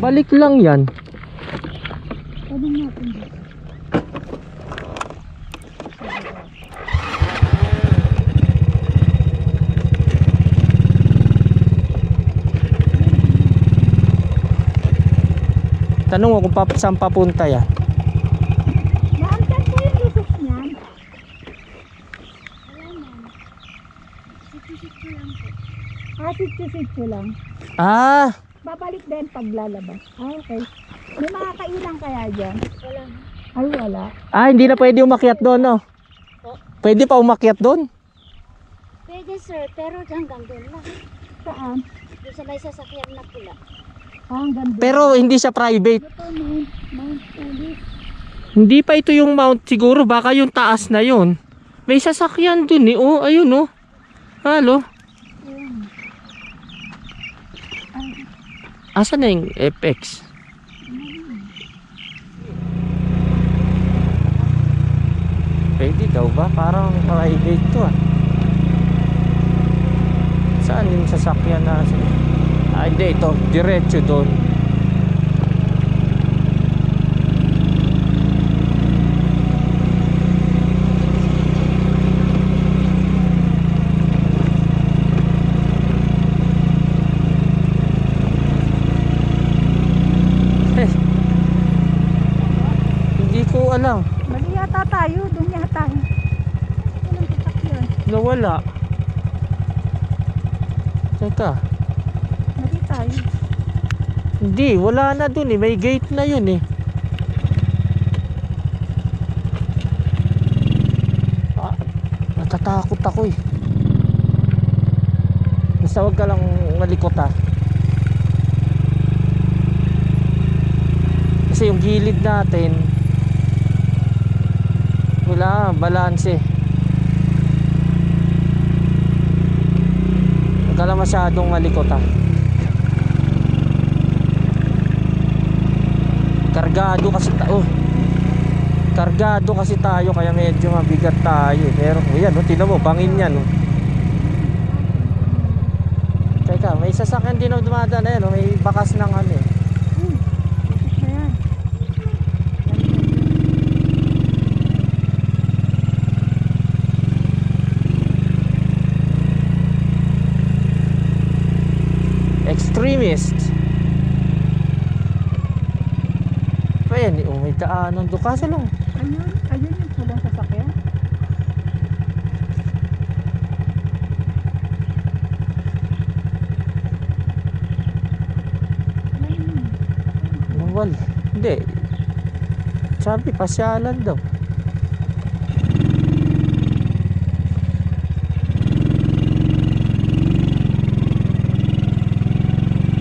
Balik lang yan. Pwede natin. Tanong ko kung saan papunta yan. Naamtan po yung lusok niyan. Ayan na. Sityo-sityo lang po. Sityo-sityo lang. Ah, Babalik din pag lalabas. Okay. May mga kailang kaya dyan? Wala. Ay, wala. hindi na pwede umakyat doon, no? Pwede pa umakyat doon? Pwede sir, pero hanggang doon lang. Saan? Doon sa may sasakyan na pula. Hanggang doon. Pero hindi siya private. Ito, Mount Ulis. Hindi pa ito yung mount siguro, baka yung taas na yun. May sasakyan dun eh. Oh, ayun oh. Halo. Asan na yung FX? Pwede daw ba? Parang private to ah. Saan yung sasakyan na? Hindi ito. Diretso doon. Hindi ko alam. Mali yata tayo. Doon yata. Walang sasakyan. Nawala. Teka. Mali tayo. Hindi, wala na dun eh. May gate na yun eh. Natatakot ako eh. Basta wag ka lang malikot ah. Kasi yung gilid natin wala, balanse. Huwag ka lang masyadong malikot ah. Kargado kasi tayo kaya medyo mabigat tayo. Pero yan, oh, tingnan mo, bangin yan oh. Teka, may sasakyan din ang dumadaan. Ayan, oh, may bakas ng ano eh. Ayan. Extremist. Ayan, oh, may daanan doon. Kaso lang Ayun yung pulang sasakyan. nawal. Hindi. Sabi, pasyalan daw.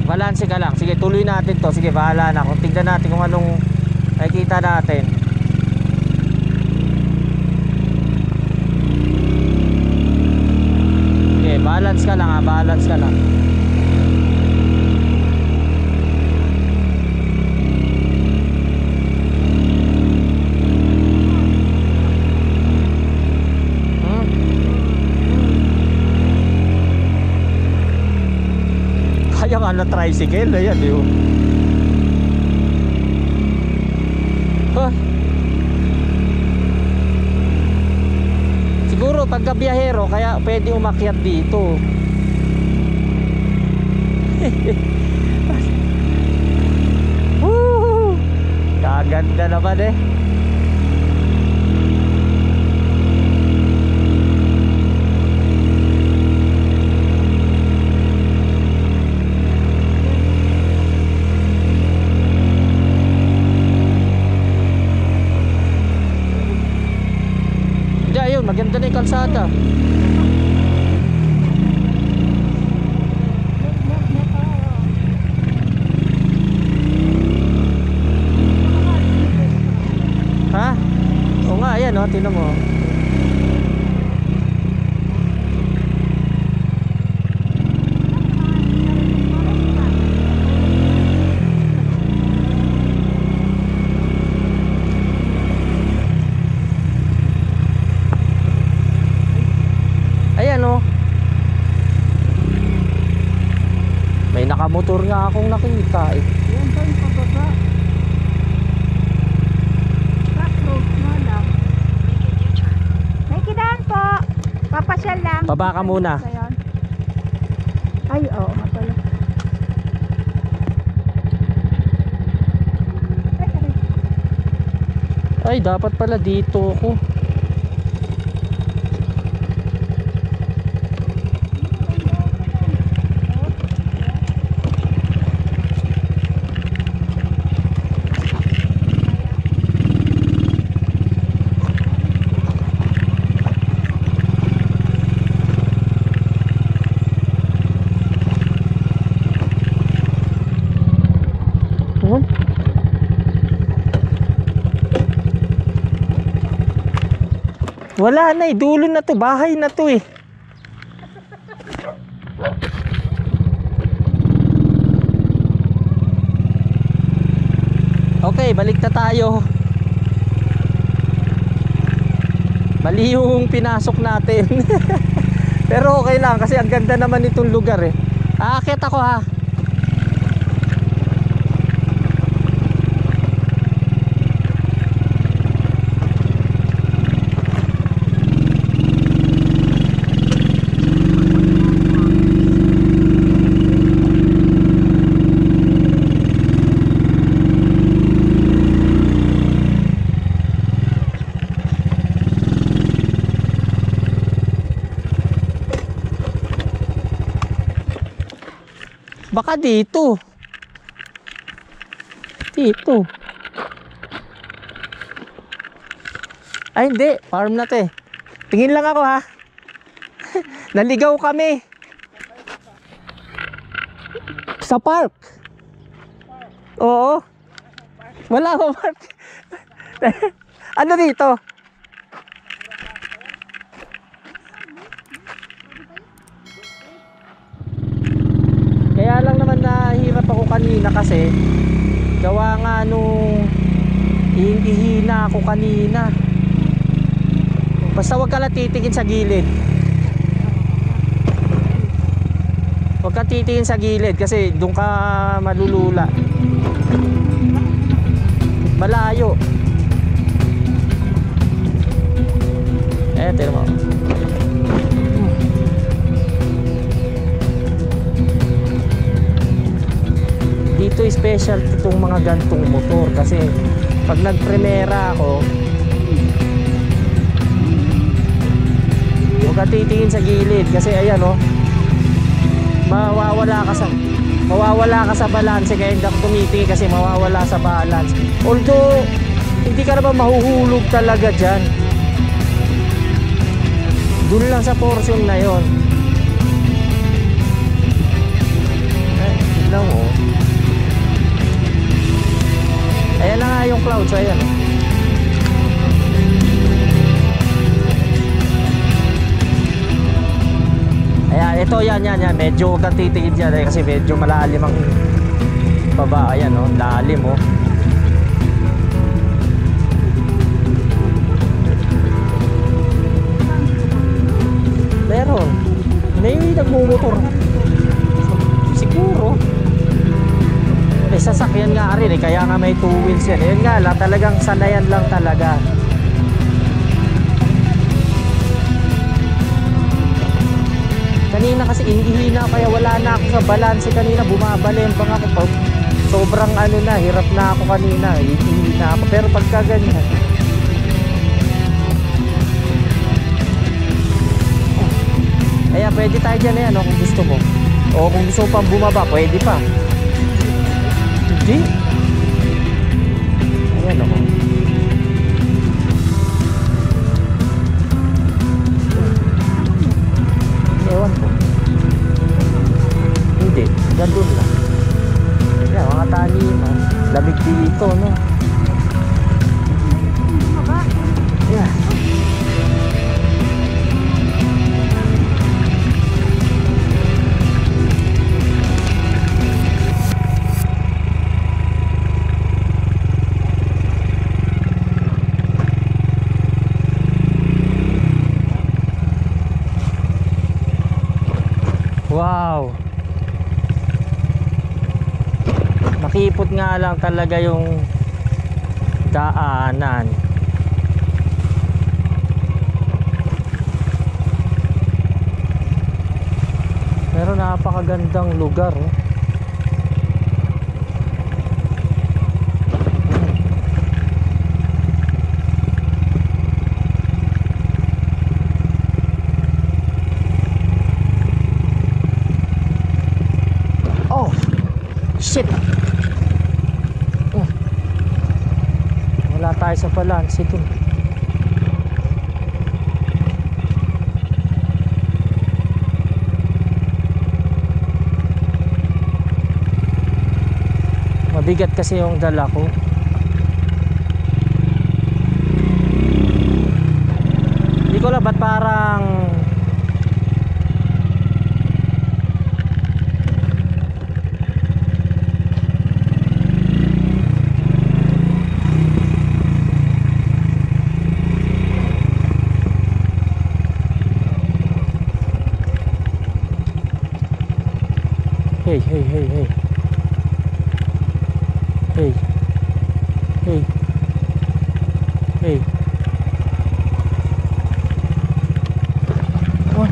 Balanse ka lang. Sige, tuloy natin to. Sige, bahala na. Kung tignan natin kung anong nakikita natin. Sige, balance ka lang ha. Balance ka lang. Kaya nga na tricycle. Ayan yun. Siguro pagka biyahero kaya pwede umakyat dito. Kaganda naman eh. Maganda na yung kalsada. Ha? Oo nga, ayan o, tingnan mo. Ayan o. May nakamotor nga akong nakita eh. Ayan ba yung Baba ka muna. Ayan. Ay, oo nga pala. Ay, dapat pala dito ako. Wala na eh, dulo na to, bahay na to eh. Okay, balik na tayo. Mali yung pinasok natin. Pero okay lang kasi ang ganda naman itong lugar eh. Aakyat ako ha. Baka dito. Dito. Ay hindi, farm na to eh. Tingin lang ako ha. Naligaw kami. Sa park. Oo. Wala pa park. Ano dito? Kaya lang naman nahirap ako kanina kasi gawa nga nung ihina ako kanina. Basta wag ka lang titingin sa gilid. Wag ka titingin sa gilid kasi doon ka malulula. Malayo. Tignan mo. Dito special itong mga gantong motor kasi pag nagpremera ako huwag ka titingin sa gilid kasi ayan oh, mawawala ka sa balance kaya hindi ako tumitingin kasi mawawala sa balance. Although hindi ka naman mahuhulog talaga dyan, dun lang sa portion na yon. Tignan mo. Ayan na nga yung clouds, ayan. Ayan, ito yan. Medyo huwag kang titigid dyan eh, kasi medyo malalim ang baba. Ayan o, lalim o. Meron. May nagmumotor. Siguro. May sasakyan nga rin eh, kaya nga may 2 wheels yan. Yun nga lang, talagang sanayan lang talaga. Kanina kasi ihina kaya wala na ako sa balance kanina, bumabalembang ako. Sobrang ano na, hirap na ako kanina, ihina ako. Pero pagka ganyan, kaya pwede tayo dyan eh, ano, kung gusto mo. O kung gusto mo pang bumaba, pwede pa. Hindi. Ayan ako. Ewan ko. Hindi. Gandun lang. Yan, mga taniman. Lamig dito, no? Yan. Wow. Makipot nga lang talaga yung daanan. Pero napakagandang lugar, oh. Oh, shit. Oh. Wala tayo sa balanse dun. Mabigat kasi yung dala ko. Hindi ko alam ba't parang hey. Oh.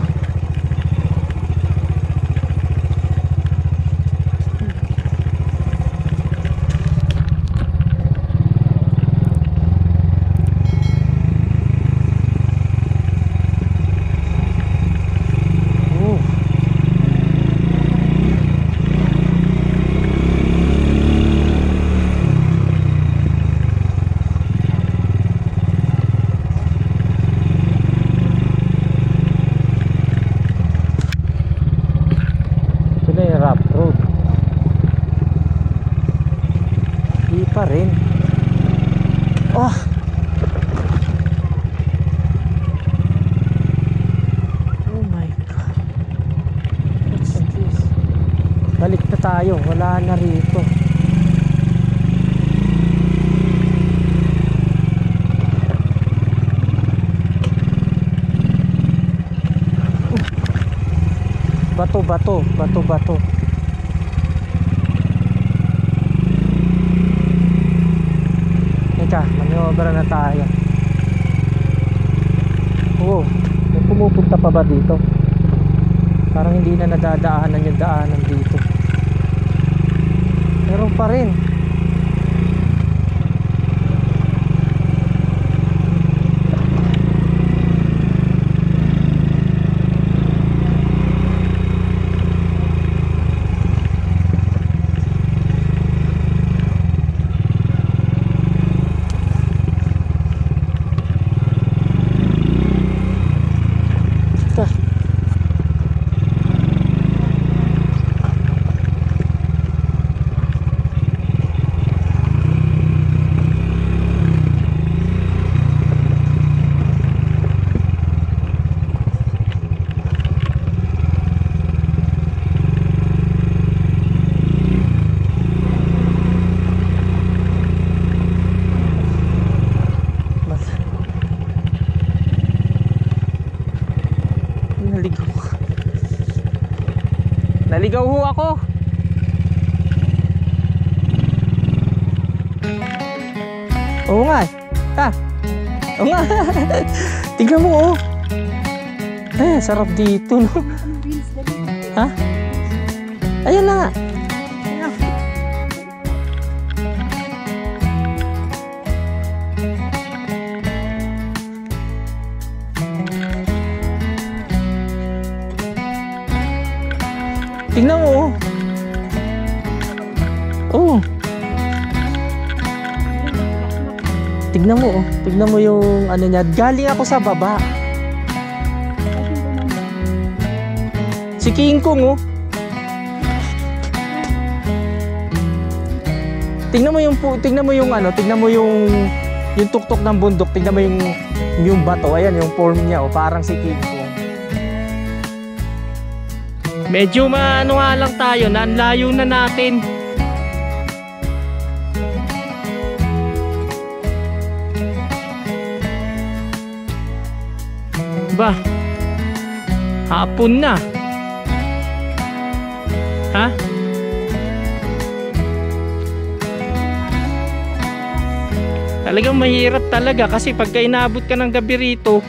Rough road. Di pa rin. Oh. Oh my God. What's this? Balik na tayo. Wala na rito. Bato. Teka, maniobra na tayo. Oh, may pumupunta pa ba dito? Parang hindi na nadadaanan yung daanan dito. Meron pa rin. Naligaw ho ako. Oo nga. Oo nga. Tingnan mo, oh. Eh, sarap dito, no? Ha? Ayan na nga. Tingnan mo, oh. Oh. Tignan mo, oh. Tignan mo yung ano niya. Galing ako sa baba. Si King Kong, oh. Tignan mo yung ano, tignan mo yung tuktok ng bundok, tignan mo yung bato. Ayan yung form niya, oh, parang si King Kong. Medyo maano nga lang tayo, nanlayo na natin. Ba? Hapon na. Ha? Talagang mahirap talaga kasi pagka inabot ka ng gabi rito,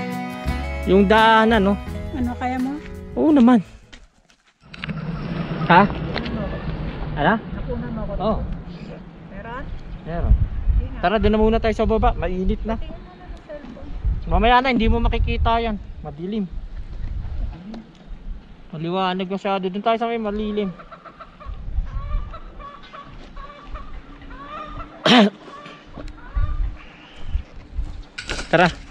yung daanan, no? Ano kaya mo? Oo naman. Ha? Ano? Nakunan mo ako. Oo. Meron? Meron. Tara, doon na muna tayo sa baba. Mainit na. Tingnan mo na ng cellphone. Mamaya na, hindi mo makikita yan. Madilim. Maliwanag masyado. Doon tayo sa may malilim. Tara.